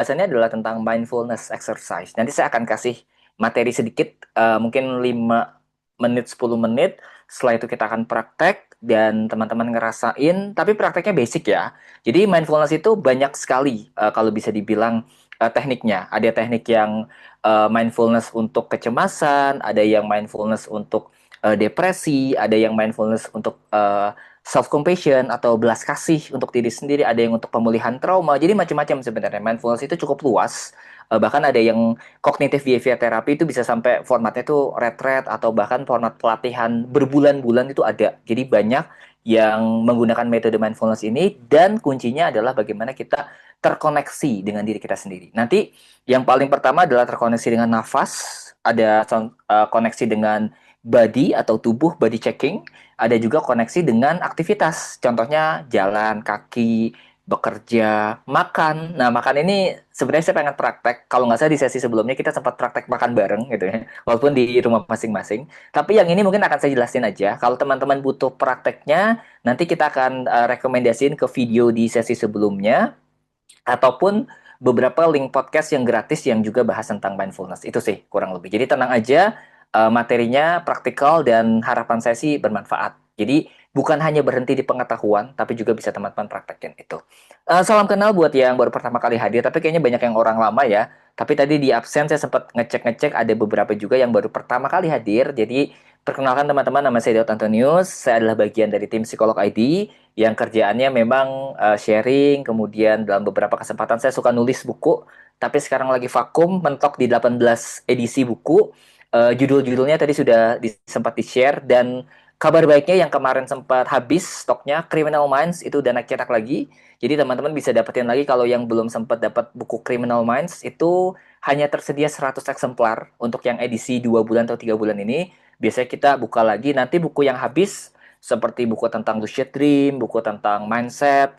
Biasanya adalah tentang mindfulness exercise. Nanti saya akan kasih materi sedikit, mungkin 5 menit, 10 menit. Setelah itu kita akan praktek dan teman-teman ngerasain, tapi prakteknya basic ya. Jadi mindfulness itu banyak sekali kalau bisa dibilang tekniknya. Ada teknik yang mindfulness untuk kecemasan, ada yang mindfulness untuk depresi, ada yang mindfulness untuk self compassion atau belas kasih untuk diri sendiri, ada yang untuk pemulihan trauma. Jadi macam-macam sebenarnya. Mindfulness itu cukup luas. Bahkan ada yang cognitive behavior therapy itu bisa sampai formatnya itu retreat atau bahkan format pelatihan berbulan-bulan itu ada. Jadi banyak yang menggunakan metode mindfulness ini dan kuncinya adalah bagaimana kita terkoneksi dengan diri kita sendiri. Nanti yang paling pertama adalah terkoneksi dengan nafas, ada koneksi dengan body atau tubuh, body checking, ada juga koneksi dengan aktivitas. Contohnya jalan kaki, bekerja, makan. Nah, makan ini sebenarnya saya pengen praktek. Kalau nggak salah di sesi sebelumnya kita sempat praktek makan bareng gitu ya. Walaupun di rumah masing-masing. Tapi yang ini mungkin akan saya jelasin aja. Kalau teman-teman butuh prakteknya, nanti kita akan rekomendasiin ke video di sesi sebelumnya. Ataupun beberapa link podcast yang gratis yang juga bahas tentang mindfulness. Itu sih kurang lebih. Jadi tenang aja, materinya praktikal dan harapan saya sih bermanfaat. Jadi bukan hanya berhenti di pengetahuan, tapi juga bisa teman-teman praktekin itu. Salam kenal buat yang baru pertama kali hadir, tapi kayaknya banyak yang orang lama ya. Tapi tadi di absen saya sempat ngecek-ngecek ada beberapa juga yang baru pertama kali hadir. Jadi perkenalkan teman-teman, nama saya Daud Antonius. Saya adalah bagian dari tim Psikolog ID yang kerjaannya memang sharing, kemudian dalam beberapa kesempatan saya suka nulis buku, tapi sekarang lagi vakum mentok di 18 edisi buku. Judul-judulnya tadi sudah sempat di-share dan kabar baiknya yang kemarin sempat habis stoknya Criminal Minds itu udah naik cetak lagi. Jadi teman-teman bisa dapetin lagi kalau yang belum sempat dapat buku Criminal Minds itu hanya tersedia 100 eksemplar untuk yang edisi 2 bulan atau 3 bulan ini. Biasanya kita buka lagi nanti buku yang habis seperti buku tentang lucid dream, buku tentang mindset,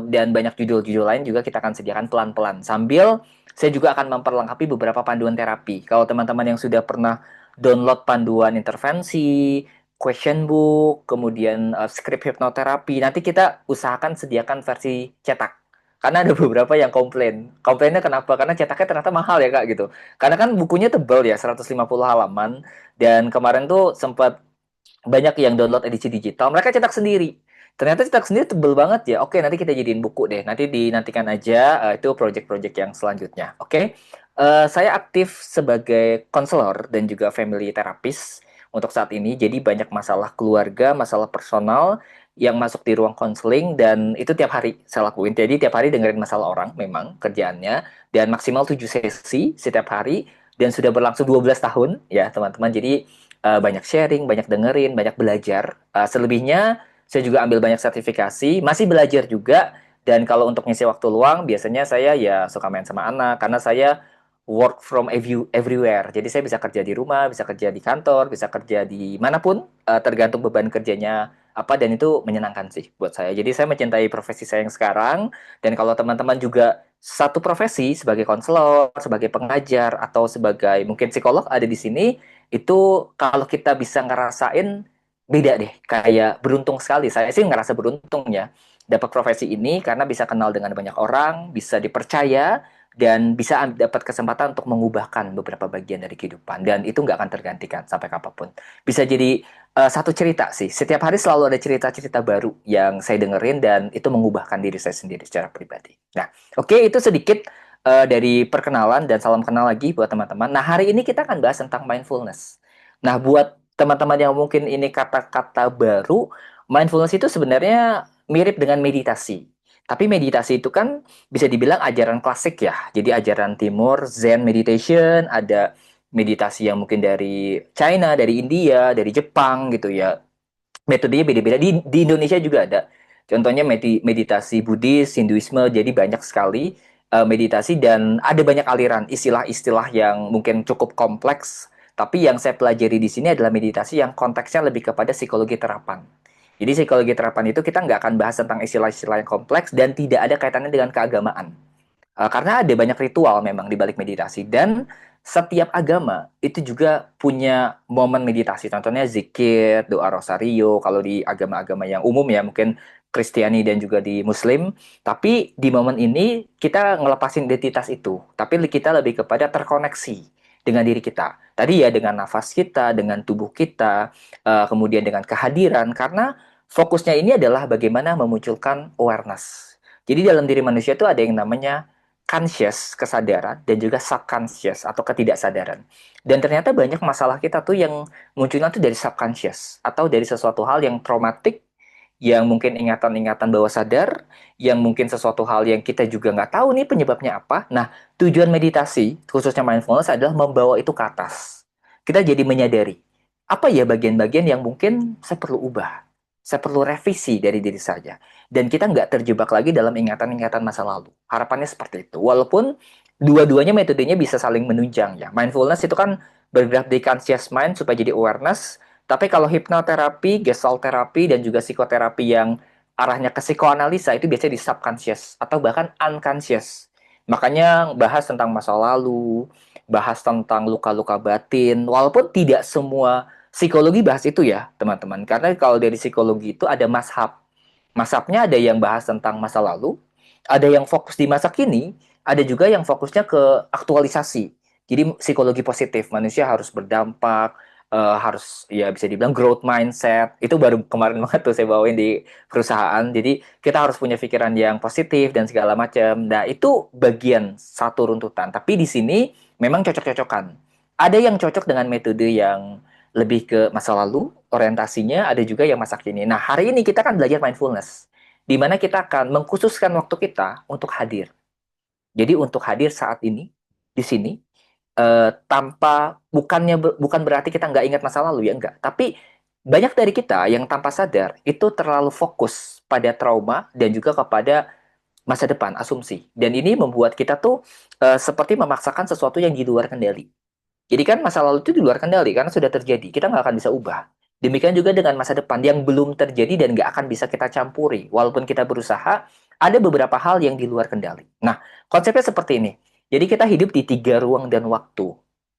dan banyak judul-judul lain juga kita akan sediakan pelan-pelan. Sambil saya juga akan memperlengkapi beberapa panduan terapi. Kalau teman-teman yang sudah pernah download panduan intervensi, question book, kemudian script hipnoterapi, nanti kita usahakan sediakan versi cetak. Karena ada beberapa yang komplain. Komplainnya kenapa? Karena cetaknya ternyata mahal ya Kak gitu. Karena kan bukunya tebal ya, 150 halaman. Dan kemarin tuh sempat banyak yang download edisi digital, mereka cetak sendiri. Ternyata cetak sendiri tebel banget ya. Oke, nanti kita jadiin buku deh. Nanti dinantikan aja itu project-project yang selanjutnya. Oke. Saya aktif sebagai konselor dan juga family therapist untuk saat ini. Jadi banyak masalah keluarga, masalah personal yang masuk di ruang konseling dan itu tiap hari saya lakuin. Jadi tiap hari dengerin masalah orang memang kerjaannya dan maksimal 7 sesi setiap hari dan sudah berlangsung 12 tahun ya teman-teman. Jadi banyak sharing, banyak dengerin, banyak belajar. Selebihnya saya juga ambil banyak sertifikasi, masih belajar juga. Dan kalau untuk ngisi waktu luang, biasanya saya ya suka main sama anak karena saya work from everywhere. Jadi saya bisa kerja di rumah, bisa kerja di kantor, bisa kerja di manapun, tergantung beban kerjanya apa dan itu menyenangkan sih buat saya. Jadi saya mencintai profesi saya yang sekarang dan kalau teman-teman juga satu profesi sebagai konselor, sebagai pengajar atau sebagai mungkin psikolog ada di sini, itu kalau kita bisa ngerasain beda deh, kayak beruntung sekali. Saya sih ngerasa beruntung ya dapat profesi ini karena bisa kenal dengan banyak orang, bisa dipercaya dan bisa dapat kesempatan untuk mengubahkan beberapa bagian dari kehidupan dan itu nggak akan tergantikan sampai kapanpun. Bisa jadi satu cerita sih. Setiap hari selalu ada cerita-cerita baru yang saya dengerin dan itu mengubahkan diri saya sendiri secara pribadi. Nah, oke, itu sedikit dari perkenalan dan salam kenal lagi buat teman-teman. Nah, hari ini kita akan bahas tentang mindfulness. Nah, buat teman-teman yang mungkin ini kata-kata baru, mindfulness itu sebenarnya mirip dengan meditasi. Tapi meditasi itu kan bisa dibilang ajaran klasik ya. Jadi ajaran timur, Zen meditation, ada meditasi yang mungkin dari China, dari India, dari Jepang gitu ya. Metodenya beda-beda. Di Indonesia juga ada. Contohnya meditasi Buddhis, Hinduisme, jadi banyak sekali meditasi dan ada banyak aliran istilah-istilah yang mungkin cukup kompleks. Tapi yang saya pelajari di sini adalah meditasi yang konteksnya lebih kepada psikologi terapan. Jadi psikologi terapan itu kita nggak akan bahas tentang istilah-istilah yang kompleks dan tidak ada kaitannya dengan keagamaan. Karena ada banyak ritual memang di balik meditasi dan setiap agama itu juga punya momen meditasi. Contohnya zikir, doa rosario, kalau di agama-agama yang umum ya mungkin Kristiani dan juga di Muslim. Tapi di momen ini kita ngelepasin identitas itu. Tapi kita lebih kepada terkoneksi dengan diri kita. Tadi ya dengan nafas kita, dengan tubuh kita, kemudian dengan kehadiran. Karena fokusnya ini adalah bagaimana memunculkan awareness. Jadi dalam diri manusia itu ada yang namanya conscious, kesadaran, dan juga subconscious atau ketidaksadaran. Dan ternyata banyak masalah kita tuh yang munculnya tuh dari subconscious atau dari sesuatu hal yang traumatik, yang mungkin ingatan-ingatan bawah sadar, yang mungkin sesuatu hal yang kita juga nggak tahu nih penyebabnya apa. Nah, tujuan meditasi, khususnya mindfulness, adalah membawa itu ke atas. Kita jadi menyadari, apa ya bagian-bagian yang mungkin saya perlu ubah, saya perlu revisi dari diri saja. Dan kita nggak terjebak lagi dalam ingatan-ingatan masa lalu. Harapannya seperti itu. Walaupun dua-duanya metodenya bisa saling menunjang ya. Mindfulness itu kan bergerak di conscious mind supaya jadi awareness, tapi kalau hipnoterapi, gestalt terapi, dan juga psikoterapi yang arahnya ke psikoanalisa itu biasanya di subconscious atau bahkan unconscious. Makanya bahas tentang masa lalu, bahas tentang luka-luka batin, walaupun tidak semua psikologi bahas itu ya, teman-teman. Karena kalau dari psikologi itu ada mazhab. Mazhabnya ada yang bahas tentang masa lalu, ada yang fokus di masa kini, ada juga yang fokusnya ke aktualisasi. Jadi psikologi positif, manusia harus berdampak, harus ya bisa dibilang growth mindset. Itu baru kemarin banget tuh saya bawain di perusahaan. Jadi kita harus punya pikiran yang positif dan segala macam. Nah, itu bagian satu runtutan. Tapi di sini memang cocok-cocokan. Ada yang cocok dengan metode yang lebih ke masa lalu, orientasinya, ada juga yang masa kini. Nah, hari ini kita kan belajar mindfulness, di mana kita akan mengkhususkan waktu kita untuk hadir. Jadi untuk hadir saat ini, di sini, tanpa bukan berarti kita nggak ingat masa lalu ya enggak. Tapi banyak dari kita yang tanpa sadar itu terlalu fokus pada trauma dan juga kepada masa depan, asumsi. Dan ini membuat kita tuh seperti memaksakan sesuatu yang di luar kendali. Jadi kan masa lalu itu di luar kendali karena sudah terjadi. Kita nggak akan bisa ubah. Demikian juga dengan masa depan yang belum terjadi dan nggak akan bisa kita campuri. Walaupun kita berusaha, ada beberapa hal yang di luar kendali. Nah, konsepnya seperti ini. Jadi kita hidup di tiga ruang dan waktu.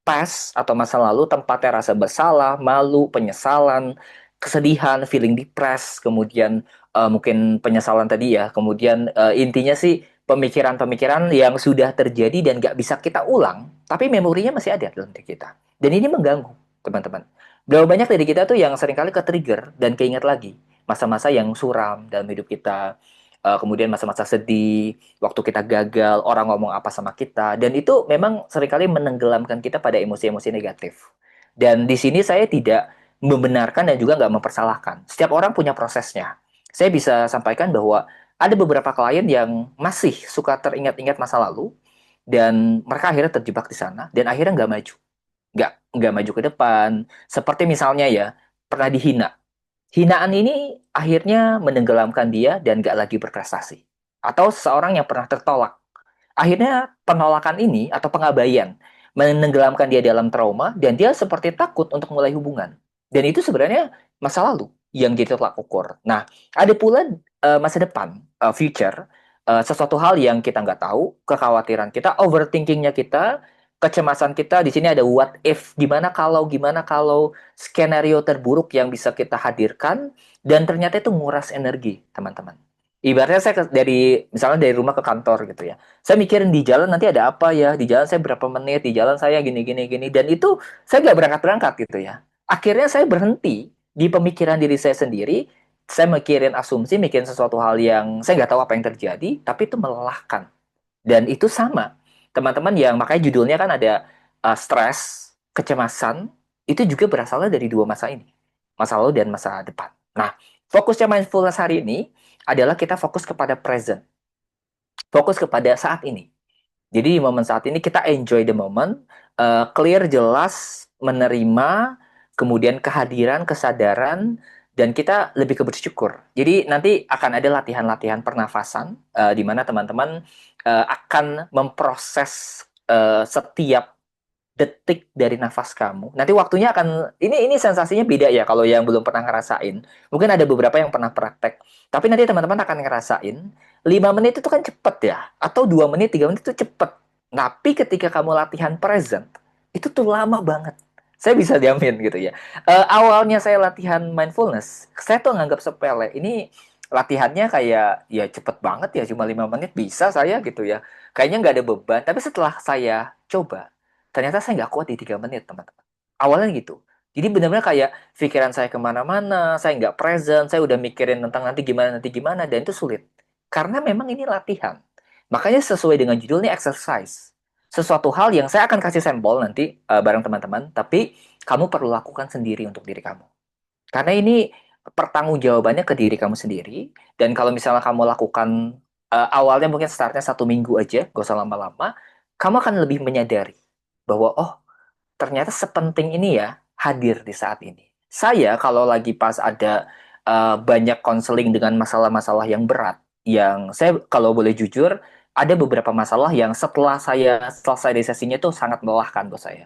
Past atau masa lalu tempatnya rasa bersalah, malu, penyesalan, kesedihan, feeling depressed, kemudian mungkin penyesalan tadi ya. Kemudian intinya sih pemikiran-pemikiran yang sudah terjadi dan nggak bisa kita ulang, tapi memorinya masih ada dalam diri kita. Dan ini mengganggu, teman-teman. Berapa banyak dari kita tuh yang seringkali ke-trigger dan keinget lagi masa-masa yang suram dalam hidup kita, kemudian masa-masa sedih, waktu kita gagal, orang ngomong apa sama kita, dan itu memang seringkali menenggelamkan kita pada emosi-emosi negatif. Dan di sini saya tidak membenarkan dan juga nggak mempersalahkan. Setiap orang punya prosesnya. Saya bisa sampaikan bahwa ada beberapa klien yang masih suka teringat-ingat masa lalu dan mereka akhirnya terjebak di sana dan akhirnya nggak maju, nggak maju ke depan. Seperti misalnya ya pernah dihina, hinaan ini akhirnya menenggelamkan dia dan nggak lagi berprestasi. Atau seseorang yang pernah tertolak, akhirnya penolakan ini atau pengabaian menenggelamkan dia dalam trauma dan dia seperti takut untuk mulai hubungan. Dan itu sebenarnya masa lalu yang jadi tolak ukur. Nah, ada pula masa depan, future, sesuatu hal yang kita nggak tahu, kekhawatiran kita, overthinkingnya kita, kecemasan kita. Di sini ada what if, gimana kalau skenario terburuk yang bisa kita hadirkan dan ternyata itu nguras energi, teman-teman. Ibaratnya saya dari misalnya dari rumah ke kantor gitu ya. Saya mikirin di jalan nanti ada apa ya, di jalan saya berapa menit, di jalan saya gini gini gini, dan itu saya nggak berangkat-berangkat gitu ya. Akhirnya saya berhenti di pemikiran diri saya sendiri. Saya mikirin asumsi, mikirin sesuatu hal yang saya nggak tahu apa yang terjadi, tapi itu melelahkan. Dan itu sama. Teman-teman yang makanya judulnya kan ada stres, kecemasan, itu juga berasalnya dari dua masa ini. Masa lalu dan masa depan. Nah, fokusnya mindfulness hari ini adalah kita fokus kepada present. Fokus kepada saat ini. Jadi di momen saat ini kita enjoy the moment, clear, jelas, menerima, kemudian kehadiran, kesadaran, dan kita lebih ke bersyukur. Jadi nanti akan ada latihan-latihan pernafasan, di mana teman-teman akan memproses setiap detik dari nafas kamu. Nanti waktunya akan ini sensasinya beda ya kalau yang belum pernah ngerasain. Mungkin ada beberapa yang pernah praktek. Tapi nanti teman-teman akan ngerasain 5 menit itu kan cepet ya. Atau 2 menit, 3 menit itu cepet. Tapi ketika kamu latihan present, itu tuh lama banget. Saya bisa jamin gitu ya. Awalnya saya latihan mindfulness, saya tuh nganggap sepele. Ini latihannya kayak ya cepet banget ya, cuma 5 menit bisa saya gitu ya. Kayaknya nggak ada beban. Tapi setelah saya coba, ternyata saya nggak kuat di 3 menit, teman-teman. Awalnya gitu. Jadi benar-benar kayak pikiran saya kemana-mana, saya nggak present, saya udah mikirin tentang nanti gimana, dan itu sulit. Karena memang ini latihan. Makanya sesuai dengan judulnya exercise. Sesuatu hal yang saya akan kasih sampel nanti bareng teman-teman, tapi kamu perlu lakukan sendiri untuk diri kamu. Karena ini pertanggungjawabannya ke diri kamu sendiri. Dan kalau misalnya kamu lakukan awalnya mungkin startnya 1 minggu aja, gak usah lama-lama, kamu akan lebih menyadari bahwa oh ternyata sepenting ini ya hadir di saat ini. Saya kalau lagi pas ada banyak konseling dengan masalah-masalah yang berat, yang saya kalau boleh jujur ada beberapa masalah yang setelah saya selesai dari sesinya itu sangat melelahkan buat saya.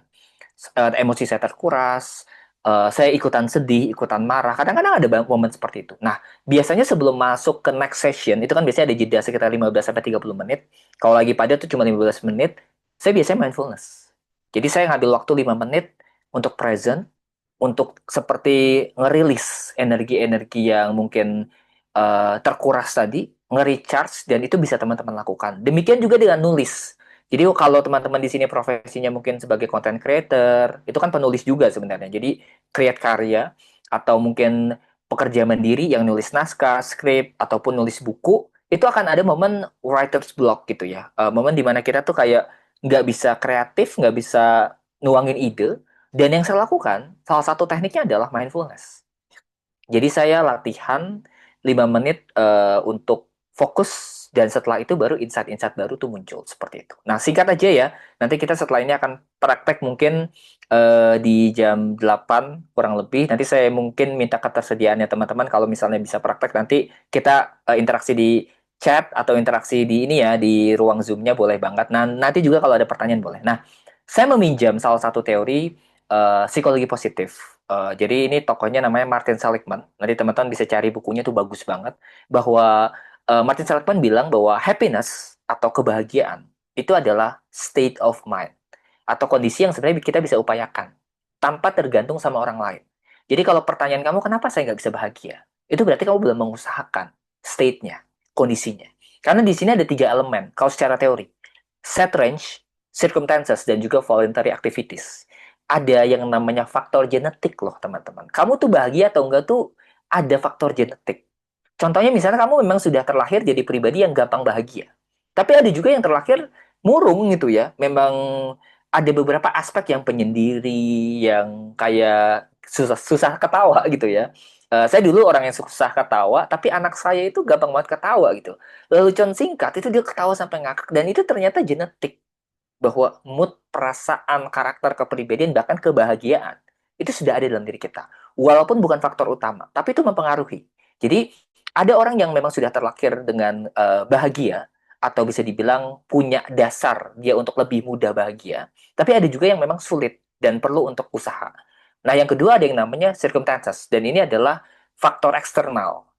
Emosi saya terkuras, saya ikutan sedih, ikutan marah. Kadang-kadang ada momen seperti itu. Nah, biasanya sebelum masuk ke next session, itu kan biasanya ada jeda sekitar 15 sampai 30 menit. Kalau lagi pada tuh cuma 15 menit, saya biasanya mindfulness. Jadi saya ngambil waktu 5 menit untuk present, untuk seperti ngerilis energi-energi yang mungkin terkuras tadi, nge-recharge, dan itu bisa teman-teman lakukan. Demikian juga dengan nulis. Jadi kalau teman-teman di sini profesinya mungkin sebagai content creator, itu kan penulis juga sebenarnya. Jadi create karya atau mungkin pekerja mandiri yang nulis naskah, skrip ataupun nulis buku, itu akan ada momen writer's block gitu ya. Momen dimana kita tuh kayak nggak bisa kreatif, nggak bisa nuangin ide. Dan yang saya lakukan, salah satu tekniknya adalah mindfulness. Jadi saya latihan 5 menit untuk fokus dan setelah itu baru insight-insight baru tuh muncul seperti itu. Nah, singkat aja ya. Nanti kita setelah ini akan praktek mungkin di jam 8 kurang lebih. Nanti saya mungkin minta ketersediaannya teman-teman kalau misalnya bisa praktek nanti kita interaksi di chat atau interaksi di ini ya di ruang Zoom-nya boleh banget. Nah, nanti juga kalau ada pertanyaan boleh. Nah, saya meminjam salah satu teori psikologi positif. Jadi ini tokohnya namanya Martin Seligman. Nanti teman-teman bisa cari bukunya tuh bagus banget. Bahwa Martin Seligman bilang bahwa happiness atau kebahagiaan itu adalah state of mind atau kondisi yang sebenarnya kita bisa upayakan tanpa tergantung sama orang lain. Jadi kalau pertanyaan kamu kenapa saya nggak bisa bahagia, itu berarti kamu belum mengusahakan state-nya, kondisinya. Karena di sini ada 3 elemen. Kalau secara teori, set range, circumstances, dan juga voluntary activities. Ada yang namanya faktor genetik loh teman-teman. Kamu tuh bahagia atau enggak tuh ada faktor genetik. Contohnya misalnya kamu memang sudah terlahir jadi pribadi yang gampang bahagia. Tapi ada juga yang terlahir murung gitu ya. Memang ada beberapa aspek yang penyendiri, yang kayak susah susah ketawa gitu ya. Saya dulu orang yang susah ketawa, tapi anak saya itu gampang banget ketawa gitu. Lelucon singkat itu dia ketawa sampai ngakak dan itu ternyata genetik bahwa mood, perasaan, karakter, kepribadian, bahkan kebahagiaan itu sudah ada dalam diri kita. Walaupun bukan faktor utama, tapi itu mempengaruhi. Jadi ada orang yang memang sudah terlahir dengan bahagia atau bisa dibilang punya dasar dia untuk lebih mudah bahagia. Tapi ada juga yang memang sulit dan perlu untuk usaha. Nah, yang kedua ada yang namanya circumstances dan ini adalah faktor eksternal,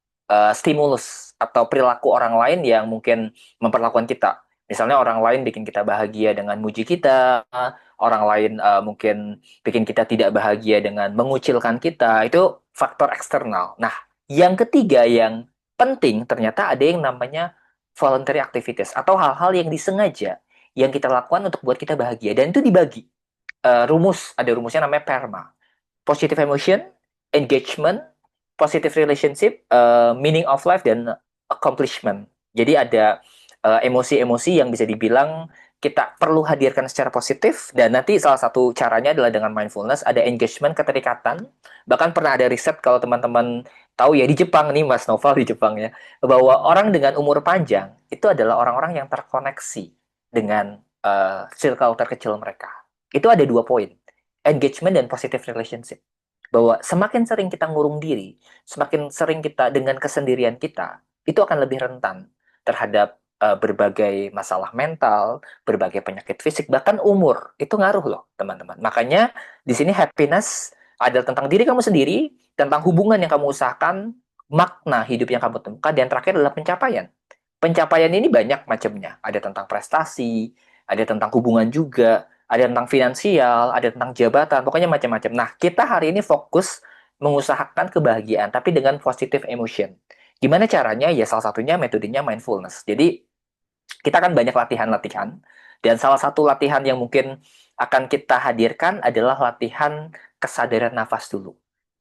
stimulus atau perilaku orang lain yang mungkin memperlakukan kita. Misalnya orang lain bikin kita bahagia dengan muji kita, orang lain mungkin bikin kita tidak bahagia dengan mengucilkan kita. Itu faktor eksternal. Nah, yang ketiga yang penting ternyata ada yang namanya voluntary activities atau hal-hal yang disengaja yang kita lakukan untuk buat kita bahagia dan itu dibagi. Ada rumusnya namanya PERMA. Positive emotion, engagement, positive relationship, meaning of life dan accomplishment. Jadi ada emosi-emosi yang bisa dibilang kita perlu hadirkan secara positif dan nanti salah satu caranya adalah dengan mindfulness ada engagement keterikatan bahkan pernah ada riset kalau teman-teman tahu ya di Jepang nih Mas Noval di Jepang ya bahwa orang dengan umur panjang itu adalah orang-orang yang terkoneksi dengan circle terkecil mereka itu ada 2 poin engagement dan positive relationship bahwa semakin sering kita ngurung diri semakin sering kita dengan kesendirian kita itu akan lebih rentan terhadap berbagai masalah mental, berbagai penyakit fisik, bahkan umur. Itu ngaruh loh, teman-teman. Makanya di sini happiness adalah tentang diri kamu sendiri, tentang hubungan yang kamu usahakan, makna hidup yang kamu temukan, dan terakhir adalah pencapaian. Pencapaian ini banyak macamnya. Ada tentang prestasi, ada tentang hubungan juga, ada tentang finansial, ada tentang jabatan, pokoknya macam-macam. Nah, kita hari ini fokus mengusahakan kebahagiaan, tapi dengan positive emotion. Gimana caranya? Ya salah satunya metodenya mindfulness. Jadi kita kan banyak latihan-latihan, dan salah satu latihan yang mungkin akan kita hadirkan adalah latihan kesadaran nafas dulu.